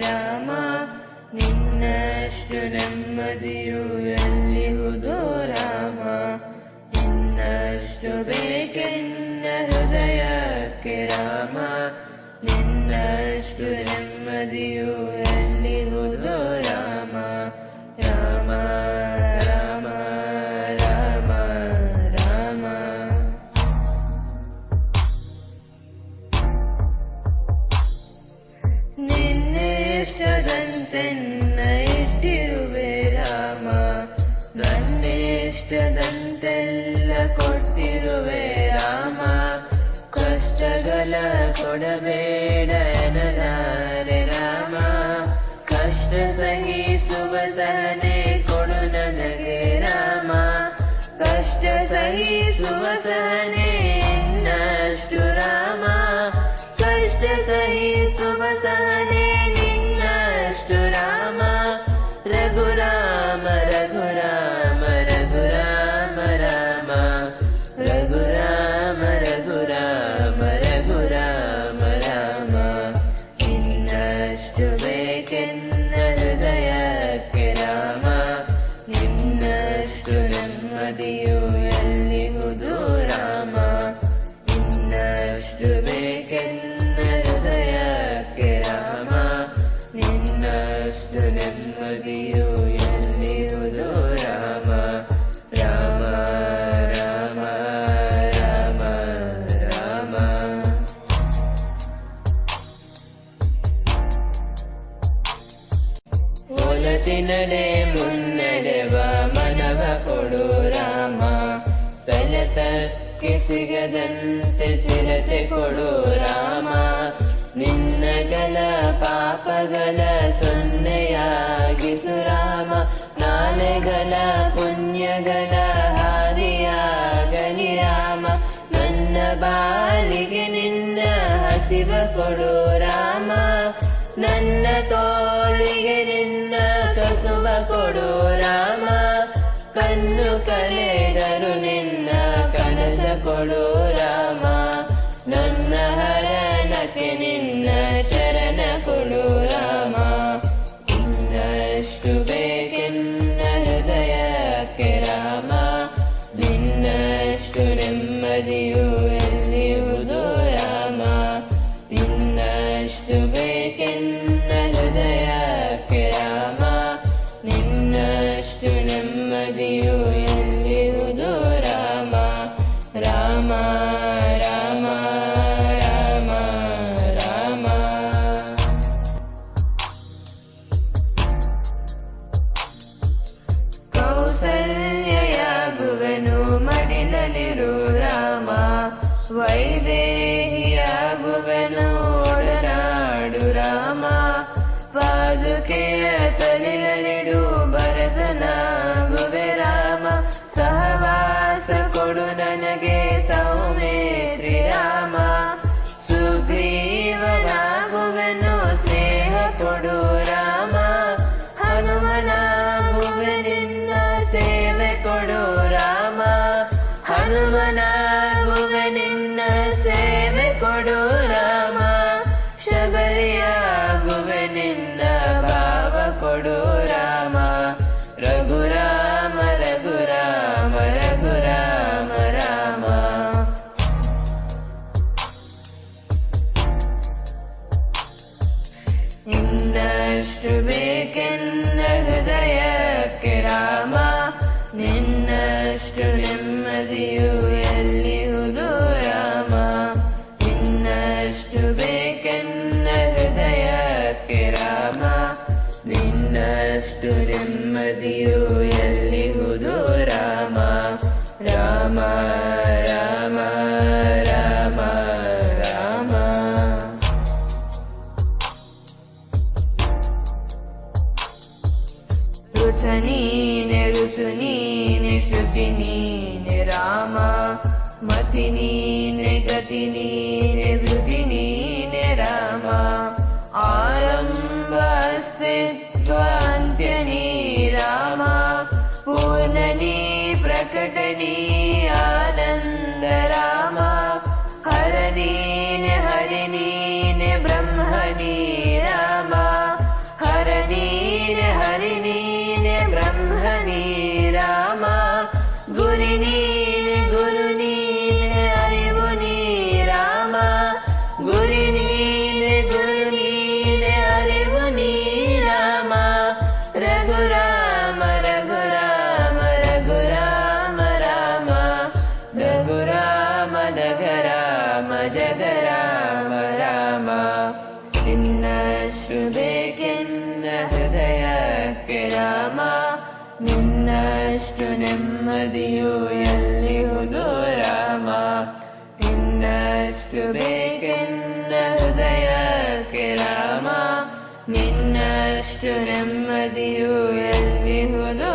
ರಾಮ ನಿನ್ನಷ್ಟು ನೆಮ್ಮದಿಯು ಎಲ್ಲಿಹುದೋ ರಾಮ ನಿನ್ನಷ್ಟು ಬೇಕೆನ್ನ ಹೃದಯಕ್ಕೆ ರಾಮ ನಿನ್ನಷ್ಟು ನೆಮ್ಮದಿಯು ಎಲ್ಲಿಹುದೋ ರಾಮ ರಾಮ ರಾಮ ರಾಮ ರಾಮ ನಿನ್ನಿಷ್ಟದಂತೆನ್ನ ಇಟ್ಟಿರುವೆ ರಾಮ ನನ್ನಿಷ್ಟದಂತೆಲ್ಲ ಕೊಟ್ಟಿರುವೆ ರಾಮ ಕಷ್ಟಗಳ ಕೊಡಬೇಡ ಎನ್ನಲಾರೆ ರಾಮ ಕಷ್ಟ ಸಹಿಸುವ ಸಹನೆ ಕೊಡು ನನಗೆ ರಾಮ ಕಷ್ಟ ಸಹಿಸುವ ಸಹನೆ ಇನ್ನಷ್ಟು ರಾಮ ಕಷ್ಟ ಸಹಿಸುವ ಸಹನೆ ನಿನ್ನಷ್ಟು ರಾಮ ರಘುರಾಮ ರಘುರಾಮ ರಘುರಾಮ ರಾಮ ರಘುರಾಮ ರಘುರಾಮ ರಘುರಾಮ ರಾಮ ಇನ್ನಷ್ಟು ಬೇಕೆನ್ನ ಹೃದಯಕ್ಕೆ ರಾಮ ನಿನ್ನಷ್ಟು ನೆಮ್ಮದಿಯು ಎಲ್ಲಿಹುದು ರಾಮ ಇನ್ನಷ್ಟು ಬೇಕೆನ್ನ ಹೃದಯಕ್ಕೆ ರಾಮ ನಿನ್ನಷ್ಟು ನೆಮ್ಮದಿಯು ಎಲ್ಲಿಹುದು ರಾಮ ರಾಮ ರಾಮ ರಾಮ ರಾಮ ಒಲತಿನಡೆ ಮುನ್ನಡೆವ ಮನವ ಕೊಡು ರಾಮ ಸೆಳೆತಕ್ಕೆ ಸಿಗದಂತೆ ಸಿರತೆ ಕೊಡು ರಾಮ ನಿನ್ನಗಳ ಪಾಪಗಳ ಸೊನ್ನೆಯಾಗಿಸು ರಾಮ ನಾಳೆಗಳ ಪುಣ್ಯಗಳ ಹಾದಿಯಾಗಲಿ ರಾಮ ನನ್ನ ಬಾಲಿಗೆ ನಿನ್ನ ಹಸಿವ ಕೊಡು ರಾಮ ನನ್ನ ತೋಳಿಗೆ ನಿನ್ನ ಕಸುವ ಕೊಡು ರಾಮ ಕಣ್ಣು ಕಳೆದರು ನಿನ್ನ ಕನಸ ಕೊಡು ರಾಮ ನನ್ನ ಹರಣಕ್ಕೆ ನಿನ್ನ ಚರಣ ಕೊಡು ರಾಮ ಇನ್ನಷ್ಟು ಬೇಕೆನ್ನ ಹೃದಯಕ್ಕೆ ರಾಮ ನಿನ್ನಷ್ಟು ನೆಮ್ಮದಿಯು ಎಲ್ಲಿಹುದು ರಾಮ ನಿನ್ನಷ್ಟು ಬೇಕೆನ್ನ ಹೃದಯಕ್ಕೆ ರಾಮ ನಿನ್ನಷ್ಟು ನೆಮ್ಮದಿಯು ಎಲ್ಲಿಹುದು ರಾಮ ರಾಮ ರಾಮ ರಾಮ ರಾಮ ಕೌಸಲ್ಯಯಾಗುವೆನು ಮಡಿಲಲಿರು ರಾಮ ವೈದೇಹಿಯಾಗುವೆನು ಒಡನಾಡು ರಾಮ ಪಾದುಕೆಯ ತಲೆಯಲಿಡು ಭರತನಾಗುವೆ ರಾಮ ಸಹವಾಸ ಕೊಡು ನನಗೆ ಸೌಮೇತ್ರಿ ರಾಮ ಸುಗ್ರೀವನಾಗುವೆನು ಸ್ನೇಹ ಕೊಡು ರಾಮ ಹನುಮನಾಗುವೆ ನಿನ್ನ ಸೇವೆ ಕೊಡು ರಾಮ ಹನುಮನಾಗುವೆ ನಿನ್ನ ಸೇವೆ ಕೊಡು ರಾಮ ಶಬರಿಯಾಗುವೆ ನಿನ್ನ ಭಾವ ಕೊಡು ರಾಮ ರಘುರಾಮ ರಘುರಾಮ ರಘುರಾಮ ರಾಮ ಇನ್ನಷ್ಟು ಬೇಕೆನ್ನ ಹೃದಯಕ್ಕೆ ರಾಮ ನಿನ್ನಷ್ಟು ನೆಮ್ಮದಿಯು ಎಲ್ಲಿಹುದು ರಾಮ ಇನ್ನಷ್ಟು ಬೇಕೆನ್ನ ಹೃದಯಕ್ಕೆ ರಾಮ ನಿನ್ನಷ್ಟು ನೆಮ್ಮದಿಯು ಎಲ್ಲಿಹುದು ರಾಮ ರಾಮ ರಾಮ ರಾಮ ರಾಮ ಋತ ನೀನೆ ಋತು ನೀನೆ ಶ್ರುತಿ ನೀನೆ ರಾಮ ಮತಿ ನೀನೆ ಗತಿ ನೀನೆ ಧೃತಿ ನೀನೆ ರಾಮ ಆರಂಭ ಅಸ್ತಿತ್ವ ಅಂತ್ಯ ನೀ ರಾಮ ಪೂರ್ಣನಿ ಪ್ರಕಟನಿ ಆನಂದ ರಾಮ ಹರ ನೀನೆ ಹರಿ ನೀನೆ ಬ್ರಹ್ಮ ನೀ ರಾಮ ನಿನ್ನಷ್ಟು ಬೇಕೆನ್ನ ಹೃದಯಕ್ಕೆ ರಾಮ ನಿನ್ನಷ್ಟು ನೆಮ್ಮದಿಯು ಎಲ್ಲಿಹುದು ರಾಮ ನಿನ್ನಷ್ಟು ಬೇಕೆನ್ನ ಹೃದಯಕ್ಕೆ ರಾಮ ನಿನ್ನಷ್ಟು ನೆಮ್ಮದಿಯು ಎಲ್ಲಿಹುದು